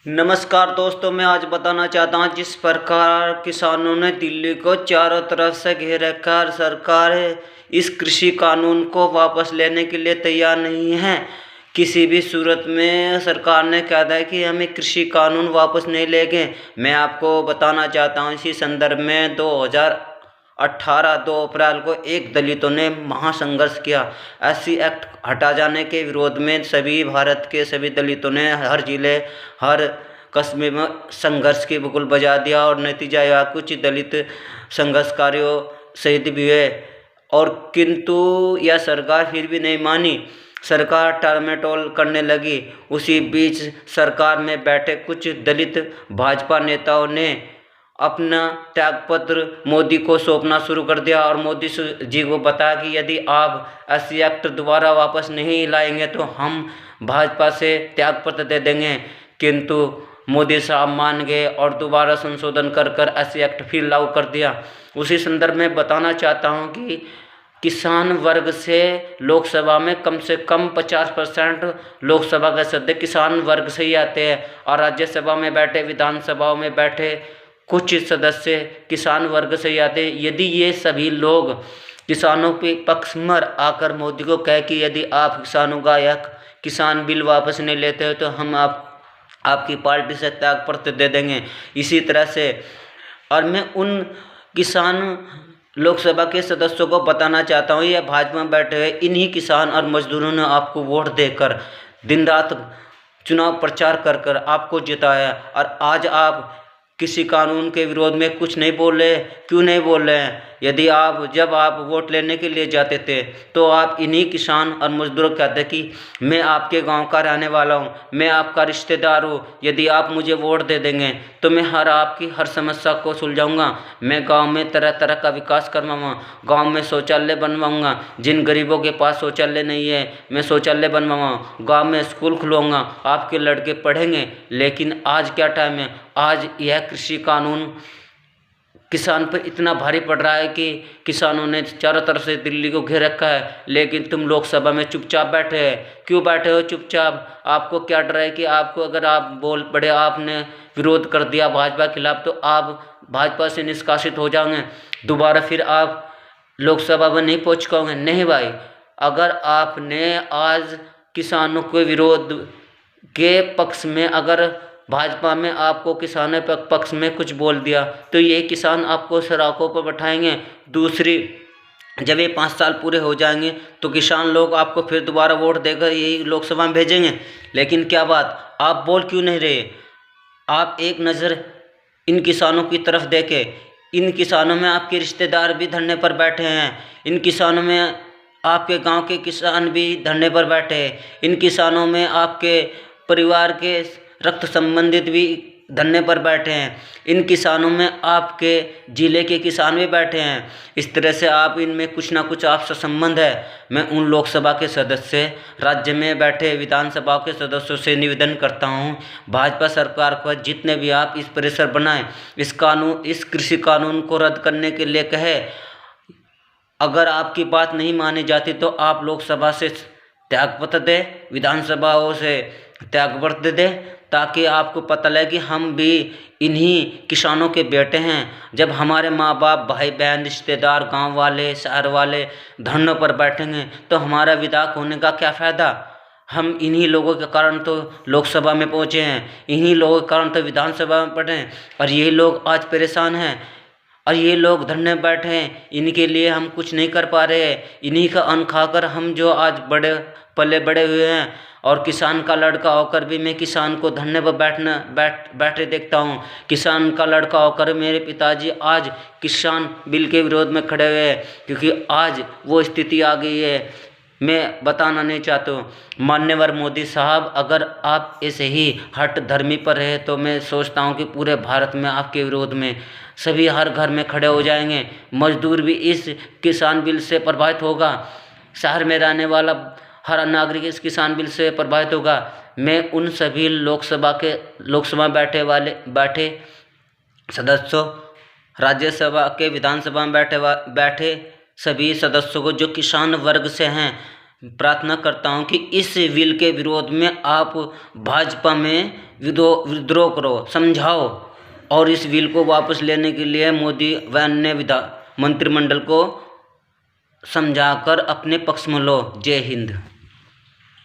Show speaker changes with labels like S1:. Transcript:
S1: नमस्कार दोस्तों, मैं आज बताना चाहता हूँ जिस प्रकार किसानों ने दिल्ली को चारों तरफ से घेर रखा है और सरकार इस कृषि कानून को वापस लेने के लिए तैयार नहीं है। किसी भी सूरत में सरकार ने कहा था कि हमें कृषि कानून वापस नहीं लेंगे। मैं आपको बताना चाहता हूँ इसी संदर्भ में 2018 2 अप्रैल को एक दलितों ने महासंघर्ष किया। एससी एक्ट हटा जाने के विरोध में सभी भारत के सभी दलितों ने हर जिले हर कस्बे में संघर्ष की बुगुल बजा दिया और नतीजा यह कुछ दलित संघर्षकारियों शहीद भी हुए। और किंतु यह सरकार फिर भी नहीं मानी। सरकार टालमटोल करने लगी। उसी बीच सरकार में बैठे कुछ दलित भाजपा नेताओं ने अपना त्यागपत्र मोदी को सौंपना शुरू कर दिया और मोदी जी को बताया कि यदि आप एससी एक्ट दोबारा वापस नहीं लाएंगे तो हम भाजपा से त्यागपत्र दे देंगे। किंतु मोदी साहब मान गए और दोबारा संशोधन कर एससी एक्ट फिर लागू कर दिया। उसी संदर्भ में बताना चाहता हूं कि किसान वर्ग से लोकसभा में कम से कम 50% लोकसभा के सदस्य किसान वर्ग से ही आते हैं और राज्यसभा में बैठे विधानसभाओं में बैठे कुछ सदस्य किसान वर्ग से ही आते हैं। यदि ये सभी लोग किसानों के पक्ष में आकर मोदी को कहे कि यदि आप किसानों का यह किसान बिल वापस नहीं लेते हो तो हम आपकी पार्टी से त्यागपत्र दे देंगे। इसी तरह से और मैं उन किसान लोकसभा के सदस्यों को बताना चाहता हूँ, यह भाजपा में बैठे हुए इन्हीं किसान और मजदूरों ने आपको वोट देकर दिन रात चुनाव प्रचार कर आपको जिताया और आज आप किसी कानून के विरोध में कुछ नहीं बोल रहे। क्यों नहीं बोल रहे हैं? यदि जब आप वोट लेने के लिए जाते थे तो आप इन्हीं किसान और मजदूरों कहते कि मैं आपके गांव का रहने वाला हूं, मैं आपका रिश्तेदार हूं, यदि आप मुझे वोट दे देंगे तो मैं आपकी हर समस्या को सुलझाऊंगा। मैं गांव में तरह तरह का विकास करवाऊंगा, गांव में शौचालय बनवाऊंगा, जिन गरीबों के पास शौचालय नहीं है मैं शौचालय बनवाऊंगा, गाँव में स्कूल खुलवाऊंगा, आपके लड़के पढ़ेंगे। लेकिन आज क्या टाइम है? आज यह कृषि कानून किसान पर इतना भारी पड़ रहा है कि किसानों ने चारों तरफ से दिल्ली को घेर रखा है, लेकिन तुम लोकसभा में चुपचाप बैठे हैं। क्यों बैठे हो चुपचाप? आपको क्या डर है कि आपको अगर आप बोल पड़े, आपने विरोध कर दिया भाजपा के खिलाफ तो आप भाजपा से निष्कासित हो जाओगे, दोबारा फिर आप लोकसभा में नहीं पहुँच पाओगे? नहीं भाई, अगर आपने आज किसानों के विरोध के पक्ष में अगर भाजपा में आपको किसानों के पक्ष में कुछ बोल दिया तो ये किसान आपको सड़कों पर बैठाएंगे। दूसरी, जब ये 5 साल पूरे हो जाएंगे तो किसान लोग आपको फिर दोबारा वोट देकर यही लोकसभा में भेजेंगे। लेकिन क्या बात, आप बोल क्यों नहीं रहे? आप एक नज़र इन किसानों की तरफ देखें। इन किसानों में आपके रिश्तेदार भी धरने पर बैठे हैं, इन किसानों में आपके गांव के किसान भी धरने पर बैठे हैं, इन किसानों में आपके परिवार के रक्त संबंधित भी धरने पर बैठे हैं, इन किसानों में आपके ज़िले के किसान भी बैठे हैं। इस तरह से आप इनमें कुछ ना कुछ आपसे संबंध है। मैं उन लोकसभा के सदस्य, राज्य में बैठे विधानसभा के सदस्यों से निवेदन करता हूं, भाजपा सरकार को जितने भी आप इस प्रेशर बनाएं, इस कृषि कानून को रद्द करने के लिए कहे। अगर आपकी बात नहीं मानी जाती तो आप लोकसभा से त्यागपत्र दें, विधानसभाओं से त्यागपत्र दें, ताकि आपको पता लगे कि हम भी इन्हीं किसानों के बेटे हैं। जब हमारे माँ बाप, भाई बहन, रिश्तेदार, गांव वाले, शहर वाले धरनों पर बैठेंगे तो हमारा विधायक होने का क्या फ़ायदा? हम इन्हीं लोगों के कारण तो लोकसभा में पहुँचे हैं, इन्हीं लोगों के कारण तो विधानसभा में पढ़े हैं और यही लोग आज परेशान हैं और ये लोग धरने बैठे हैं। इनके लिए हम कुछ नहीं कर पा रहे हैं। इन्हीं का अन्न खाकर हम जो आज बड़े बड़े हुए हैं और किसान का लड़का होकर भी मैं किसान को धरने पर बैठे देखता हूँ। किसान का लड़का होकर मेरे पिताजी आज किसान बिल के विरोध में खड़े हुए हैं, क्योंकि आज वो स्थिति आ गई है। मैं बताना नहीं चाहता हूँ। मान्यवर मोदी साहब, अगर आप ऐसे ही हट धर्मी पर रहे तो मैं सोचता हूँ कि पूरे भारत में आपके विरोध में सभी हर घर में खड़े हो जाएंगे। मजदूर भी इस किसान बिल से प्रभावित होगा, शहर में रहने वाला हर नागरिक इस किसान बिल से प्रभावित होगा। मैं उन सभी लोकसभा बैठे सदस्यों, राज्यसभा के विधानसभा में बैठे सभी सदस्यों को जो किसान वर्ग से हैं, प्रार्थना करता हूं कि इस बिल के विरोध में आप भाजपा में विद्रोह करो, समझाओ और इस बिल को वापस लेने के लिए मोदी व अन्य मंत्रिमंडल को समझाकर अपने पक्ष में लो। जय हिंद।